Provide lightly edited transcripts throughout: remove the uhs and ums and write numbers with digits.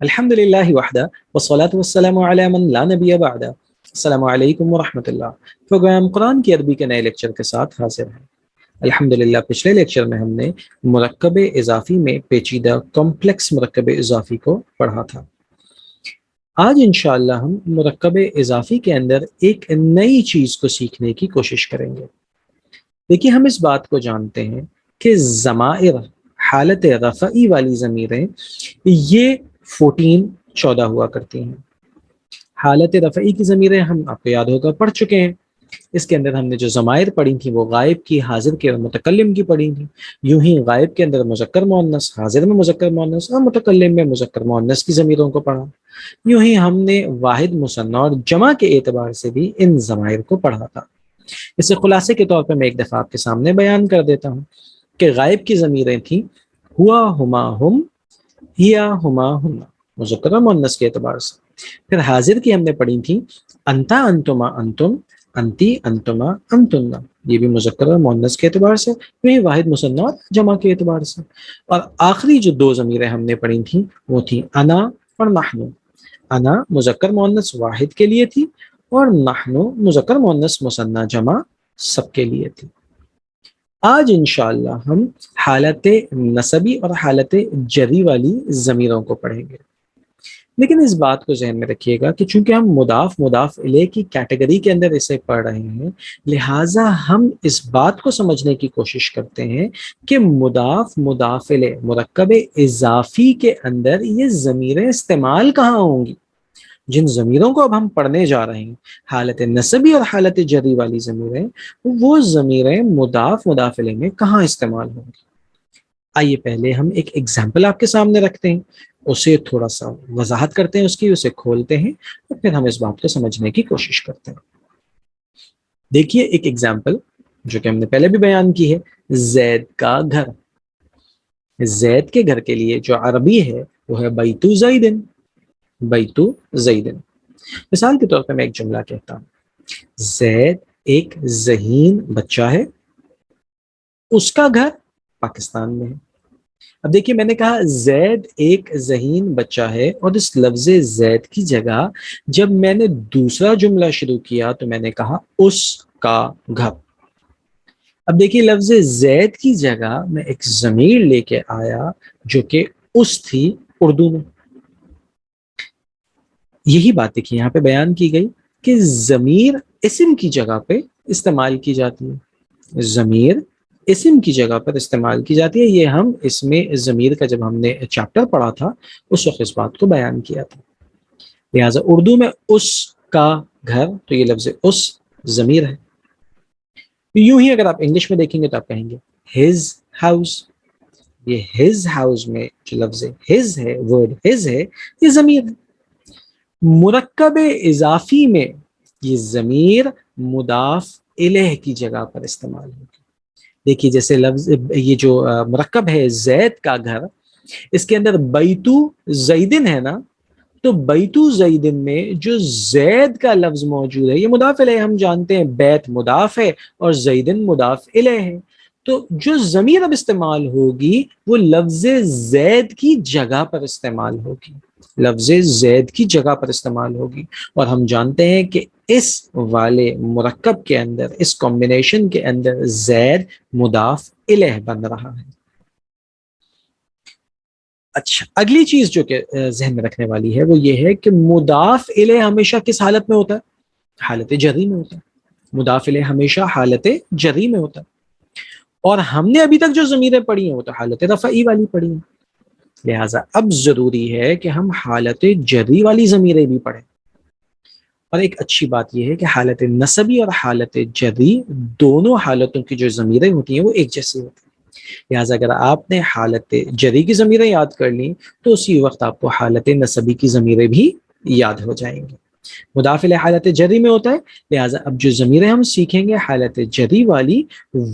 الحمدللہ وحدہ والصلاة والسلام علی من لا نبی بعدہ۔ السلام علیکم ورحمۃ اللہ۔ پروگرام قرآن کی عربی کے نئے لیکچر کے ساتھ حاضر ہیں۔ الحمدللہ پچھلے لیکچر میں ہم نے مرکب اضافی میں پیچیدہ کمپلیکس مرکب اضافی کو پڑھا تھا۔ آج انشاءاللہ ہم مرکب اضافی کے اندر ایک نئی چیز کو سیکھنے کی کوشش کریں گے۔ دیکھیے، ہم اس بات کو جانتے ہیں کہ ضمائر حالت رفعی والی ضمیریں یہ 14 ہوا کرتی ہیں۔ حالت رفعی کی ضمیریں ہم آپ کو یاد ہوگا پڑھ چکے ہیں۔ اس کے اندر ہم نے جو ضمائر پڑھی تھیں وہ غائب کی، حاضر کی اور متکلم کی پڑھی تھیں۔ یوں ہی غائب کے اندر مذکر مؤنث، حاضر میں مذکر مؤنث اور متکلم میں مذکر مؤنث کی ضمیروں کو پڑھا۔ یوں ہی ہم نے واحد مثنیٰ اور جمع کے اعتبار سے بھی ان ضمائر کو پڑھا تھا۔ اسے خلاصے کے طور پر میں ایک دفعہ آپ کے سامنے بیان کر دیتا ہوں کہ غائب کی ضمیریں تھیں ہوا، ہما، ہم، ہیا، ہما، ہما، مذکر و مؤنث کے اعتبار سے۔ پھر حاضر کی ہم نے پڑھی تھی انتا، انتما، انتم، انتی، انتما، انتن، یہ بھی مذکر و مؤنث کے اعتبار سے، یہ واحد مثنیٰ اور جمع کے اعتبار سے۔ اور آخری جو دو ضمیریں ہم نے پڑھی تھیں وہ تھیں انا اور نحنو۔ انا مذکر مؤنث واحد کے لیے تھی اور نحنو مذکر مؤنث مثنیٰ جمع سب کے لیے تھی۔ آج انشاءاللہ ہم حالت نسبی اور حالت جری والی ضمیروں کو پڑھیں گے۔ لیکن اس بات کو ذہن میں رکھیے گا کہ چونکہ ہم مضاف الیہ کی کیٹیگری کے اندر اسے پڑھ رہے ہیں، لہٰذا ہم اس بات کو سمجھنے کی کوشش کرتے ہیں کہ مضاف الیہ مرکب اضافی کے اندر یہ ضمیریں استعمال کہاں ہوں گی۔ جن ضمیروں کو اب ہم پڑھنے جا رہے ہیں، حالت نسبی اور حالت جری والی ضمیریں، وہ ضمیریں مضاف الیہ میں کہاں استعمال ہوں گی۔ آئیے پہلے ہم ایک ایگزامپل آپ کے سامنے رکھتے ہیں، اسے تھوڑا سا وضاحت کرتے ہیں، اسے کھولتے ہیں اور پھر ہم اس بات کو سمجھنے کی کوشش کرتے ہیں۔ دیکھیے ایک ایگزامپل جو کہ ہم نے پہلے بھی بیان کی ہے، زید کا گھر۔ زید کے گھر کے لیے جو عربی ہے وہ ہے بیتو زیدن، بیتو زیدن۔ مثال کے طور پر میں ایک جملہ کہتا ہوں، زید ایک ذہین بچہ ہے، اس کا گھر پاکستان میں ہے۔ اب دیکھیے، میں نے کہا زید ایک ذہین بچہ ہے، اور اس لفظ زید کی جگہ جب میں نے دوسرا جملہ شروع کیا تو میں نے کہا اس کا گھر۔ اب دیکھیے، لفظ زید کی جگہ میں ایک ضمیر لے کے آیا جو کہ اس تھی اردو میں۔ یہی بات دیکھیے یہاں پہ بیان کی گئی کہ ضمیر اسم کی جگہ پہ استعمال کی جاتی ہے۔ ضمیر اسم کی جگہ پر استعمال کی جاتی ہے۔ یہ ہم اس میں ضمیر کا جب ہم نے چیپٹر پڑھا تھا اس وقت اس بات کو بیان کیا تھا۔ لہٰذا اردو میں اس کا گھر، تو یہ لفظ اس ضمیر ہے۔ یوں ہی اگر آپ انگلش میں دیکھیں گے تو آپ کہیں گے his house۔ یہ his house میں جو لفظ his ہے، ورڈ his ہے، یہ ضمیر ہے۔ مرکب اضافی میں یہ ضمیر مضاف الیہ کی جگہ پر استعمال ہوگی۔ دیکھیے جیسے لفظ یہ جو مرکب ہے زید کا گھر، اس کے اندر بیتو زیدن ہے نا، تو بیتو زیدن میں جو زید کا لفظ موجود ہے یہ مضاف الیہ، ہم جانتے ہیں بیت مضاف ہے اور زیدن مضاف الیہ ہے، تو جو ضمیر اب استعمال ہوگی وہ لفظ زید کی جگہ پر استعمال ہوگی، لفظ زید کی جگہ پر استعمال ہوگی۔ اور ہم جانتے ہیں کہ اس والے مرکب کے اندر، اس کمبینیشن کے اندر زید مضاف الیہ بن رہا ہے۔ اچھا، اگلی چیز جو کہ ذہن میں رکھنے والی ہے وہ یہ ہے کہ مضاف الیہ ہمیشہ کس حالت میں ہوتا ہے؟ حالت جری میں ہوتا ہے۔ مضاف الیہ ہمیشہ حالت جری میں ہوتا ہے، اور ہم نے ابھی تک جو ضمیریں پڑھی ہیں وہ تو حالت رفعی والی پڑھی ہیں، لہٰذا اب ضروری ہے کہ ہم حالت جری والی ضمیریں بھی پڑھیں۔ اور ایک اچھی بات یہ ہے کہ حالت نسبی اور حالت جری دونوں حالتوں کی جو ضمیریں ہوتی ہیں وہ ایک جیسی ہوتی ہیں، لہٰذا اگر آپ نے حالت جری کی ضمیریں یاد کر لیں تو اسی وقت آپ کو حالت نسبی کی ضمیریں بھی یاد ہو جائیں گی۔ مضاف الیہ حالت جری میں ہوتا ہے، لہٰذا اب جو ضمیریں ہم سیکھیں گے حالت جری والی،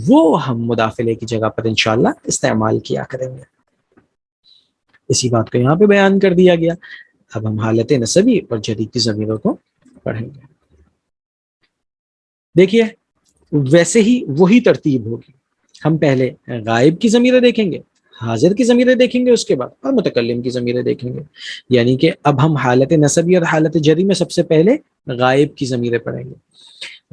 وہ ہم مضاف الیہ کی جگہ پر انشاءاللہ استعمال کیا کریں گے۔ اسی بات کو یہاں پہ بیان کر دیا گیا۔ اب ہم حالت نسبی اور جری کی ضمیروں کو پڑھیں گے۔ دیکھیے ویسے ہی وہی ترتیب ہوگی، ہم پہلے غائب کی ضمیریں دیکھیں گے، حاضر کی ضمیریں دیکھیں گے اس کے بعد، اور متکلم کی ضمیریں دیکھیں گے. یعنی کہ اب ہم حالت نسبی اور حالت جری میں سب سے پہلے غائب کی ضمیریں پڑھیں گے.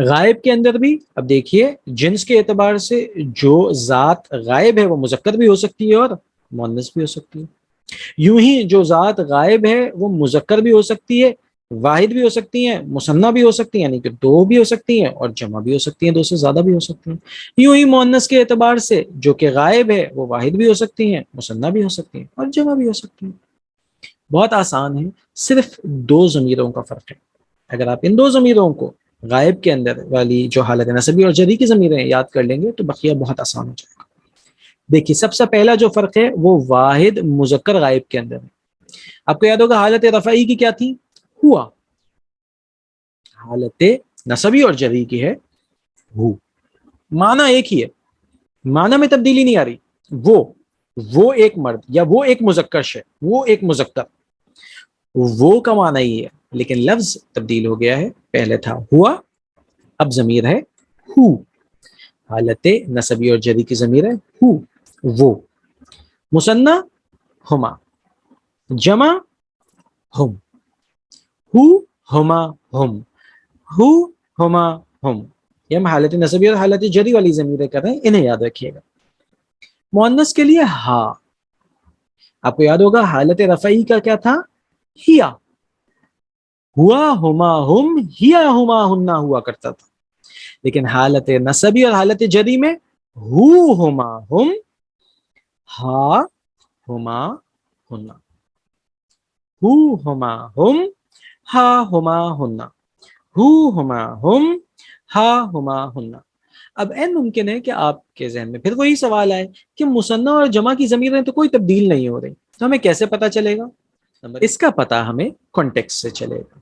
غائب کے اندر بھی اب دیکھیے جنس کے اعتبار سے جو ذات غائب ہے وہ مذکر بھی ہو سکتی ہے اور مؤنث بھی ہو سکتی ہے. یوں ہی جو ذات غائب ہے وہ مذکر بھی ہو سکتی ہے، واحد بھی ہو سکتی ہیں، مثنیٰ بھی ہو سکتی ہیں یعنی کہ دو بھی ہو سکتی ہیں، اور جمع بھی ہو سکتی ہیں، دو سے زیادہ بھی ہو سکتی ہیں. یوں ہی مؤنث کے اعتبار سے جو کہ غائب ہے وہ واحد بھی ہو سکتی ہیں، مثنیٰ بھی ہو سکتی ہیں، اور جمع بھی ہو سکتی ہیں. بہت آسان ہے، صرف دو ضمیروں کا فرق ہے. اگر آپ ان دو ضمیروں کو غائب کے اندر والی جو حالت نسبی اور جری کی ضمیریں یاد کر لیں گے تو بقیہ بہت آسان ہو جائے گا. دیکھیے سب سے پہلا جو فرق ہے وہ واحد مذکر غائب کے اندر ہے. آپ کو یاد ہوگا حالت رفعی کی کیا تھی؟ ہوا. حالت نسبی اور جری کی ہے ہو. معنی ایک ہی ہے، معنی میں تبدیلی نہیں آ رہی. وہ ایک مرد یا وہ ایک مذکر ہے، وہ ایک مذکر، وہ کا معنی ہی ہے، لیکن لفظ تبدیل ہو گیا ہے. پہلے تھا ہوا، اب ضمیر ہے ہو. حالت نسبی اور جری کی ضمیر ہے ہو، وہ. مثنیٰ ہما، جمع ہم. ہو ہما ہم، ہو ہما ہم. یہ ہم حالت نسبی اور حالت جری والی ضمیریں کر رہے ہیں، انہیں یاد رکھیے گا. مؤنث کے لیے ہا. آپ کو یاد ہوگا حالت رفعی کا کیا تھا؟ ہیا. ہوا ہما ہم، ہیا ہما ہننا ہوا کرتا تھا. لیکن حالت نسبی اور حالت جری میں ہو ہما ہم، ہا ہما ہننا. ہو ہما ہم، ہا ہما ہننا. ہو ہما ہم، ہا ہما ہننا. اب این ممکن ہے کہ آپ کے ذہن میں پھر وہی سوال آئے کہ مثنیٰ اور جمع کی ضمیریں تو کوئی تبدیل نہیں ہو رہی، تو ہمیں کیسے پتا چلے گا؟ اس کا پتا ہمیں کانٹیکسٹ سے چلے گا.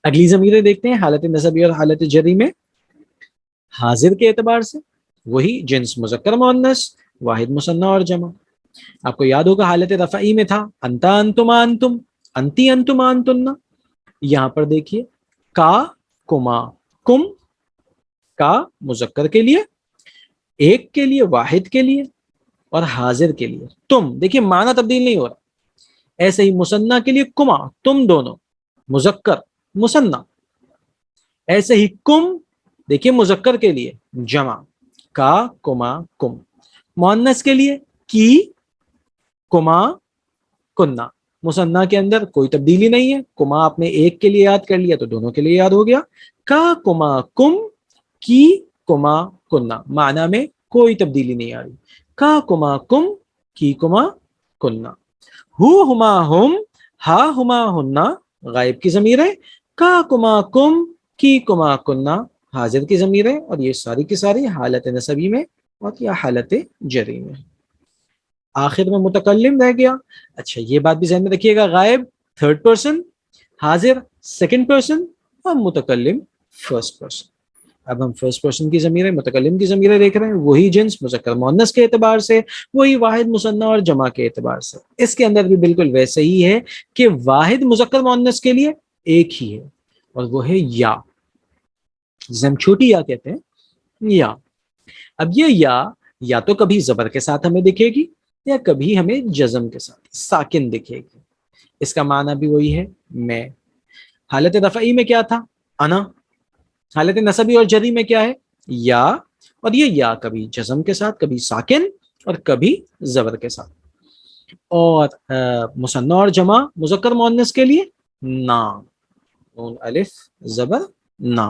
اگلی ضمیریں دیکھتے ہیں حالت نسبی اور حالت جری میں. حاضر کے اعتبار سے وہی جنس مذکر مؤنث، واحد مثنیٰ اور جمع. آپ کو یاد ہوگا حالت رفعی میں تھا انتا انتما انتم، انتی انتما انتن. یہاں پر دیکھیے کا کما کم، کا مذکر کے لیے، ایک کے لیے واحد کے لیے، اور حاضر کے لیے تم. دیکھیے معنی تبدیل نہیں ہو رہا. ایسے ہی مثنیٰ کے لیے کما تم دونوں، مذکر مثنیٰ. ایسے ہی کم دیکھیے مذکر کے لیے جمع کا کما کم. مؤنث کے لیے کی کما کننا. مثنیٰ کے اندر کوئی تبدیلی نہیں ہے، کما آپ نے ایک کے لیے یاد کر لیا تو دونوں کے لیے یاد ہو گیا. کا کما کم، کی کما کننا. معنی میں کوئی تبدیلی نہیں آ رہی. کا کما کم، کی کما کننا. ہو ہما ہم، ہا ہما ہننا غائب کی ضمیر ہے. کا کما کم، کی کما کننا حاضر کی ضمیر ہے. اور یہ ساری کی ساری حالت نسبی میں اور یا حالت جری میں. آخر میں متکلم رہ گیا. اچھا یہ بات بھی ذہن میں رکھیے گا، غائب تھرڈ پرسن، حاضر سیکنڈ پرسن، اور متکلم فرسٹ پرسن. اب ہم فرسٹ پرسن کی ضمیریں، متکلم کی ضمیریں دیکھ رہے ہیں. وہی جنس مذکر مؤنث کے اعتبار سے، وہی واحد مثنیٰ اور جمع کے اعتبار سے. اس کے اندر بھی بالکل ویسے ہی ہے کہ واحد مذکر مؤنث کے لیے ایک ہی ہے اور وہ ہے یا، جسے ہم چھوٹی یا کہتے ہیں یا. اب یہ یا تو کبھی زبر کے ساتھ ہمیں دکھے گی یا کبھی ہمیں جزم کے ساتھ ساکن دکھے گی. اس کا معنی بھی وہی ہے میں. حالت رفعی میں کیا تھا؟ انا. حالت نسبی اور جری میں کیا ہے؟ یا. اور یہ یا کبھی جزم کے ساتھ، کبھی ساکن، اور کبھی زبر کے ساتھ. اور مثنیٰ اور جمع مذکر مؤنث کے لیے نا، نون الف زبر نا.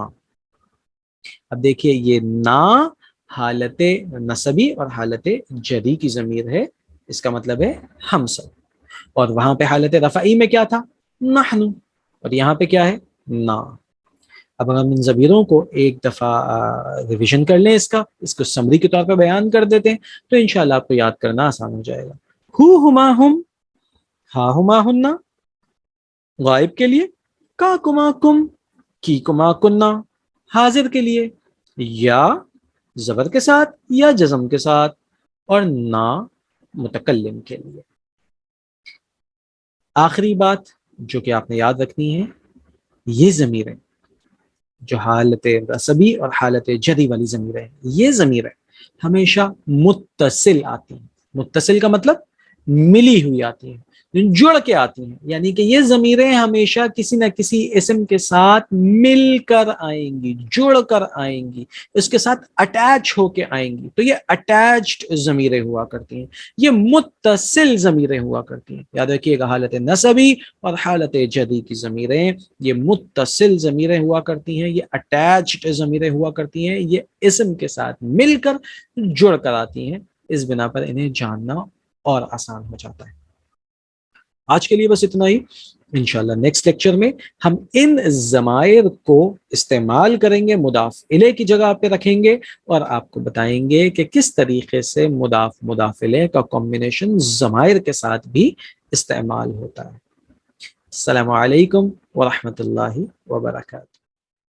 اب دیکھیے یہ نا حالت نسبی اور حالت جری کی ضمیر ہے، اس کا مطلب ہے ہم سب. اور وہاں پہ حالت رفعی میں کیا تھا؟ نحن. اور یہاں پہ کیا ہے؟ نا. اب ہم ان ضمیروں کو ایک دفعہ ریویژن کر لیں، اس کو سمری کے طور پہ بیان کر دیتے ہیں تو انشاءاللہ آپ کو یاد کرنا آسان ہو جائے گا. ہو ہما ہم، ہا ہما ہننا غائب کے لیے، کا کما کم، کی کما کننا حاضر کے لیے، یا زبر کے ساتھ یا جزم کے ساتھ، اور نا متکلم کے لیے. آخری بات جو کہ آپ نے یاد رکھنی ہے، یہ ضمیریں جو حالت نسبی اور حالت جری والی ضمیریں، یہ ضمیریں ہمیشہ متصل آتی ہیں. متصل کا مطلب ملی ہوئی آتی ہیں, جڑ کے آتی ہیں, یعنی کہ یہ ضمیریں ہمیشہ کسی نہ کسی اسم کے ساتھ مل کر آئیں گی, جڑ کر آئیں گی, اس کے ساتھ اٹیچ ہو کے آئیں گی. تو یہ اٹیچڈ ضمیریں ہوا کرتی ہیں, یہ متصل ضمیریں ہوا کرتی ہیں. یاد رکھیے گا حالت نسبی اور حالت جدی کی ضمیریں یہ متصل ضمیریں ہوا کرتی ہیں, یہ اٹیچڈ ضمیریں ہوا کرتی ہیں, یہ اسم کے ساتھ مل کر جڑ کر آتی ہیں. اس بنا پر انہیں جاننا اور آسان ہو جاتا ہے. آج کے لیے بس اتنا ہی. انشاءاللہ نیکسٹ لیکچر میں ہم ان ضمائر کو استعمال کریں گے, مضاف الیہ کی جگہ پہ رکھیں گے, اور آپ کو بتائیں گے کہ کس طریقے سے مضاف الیہ کا کمبینیشن ضمائر کے ساتھ بھی استعمال ہوتا ہے. السلام علیکم ورحمۃ اللہ وبرکاتہ.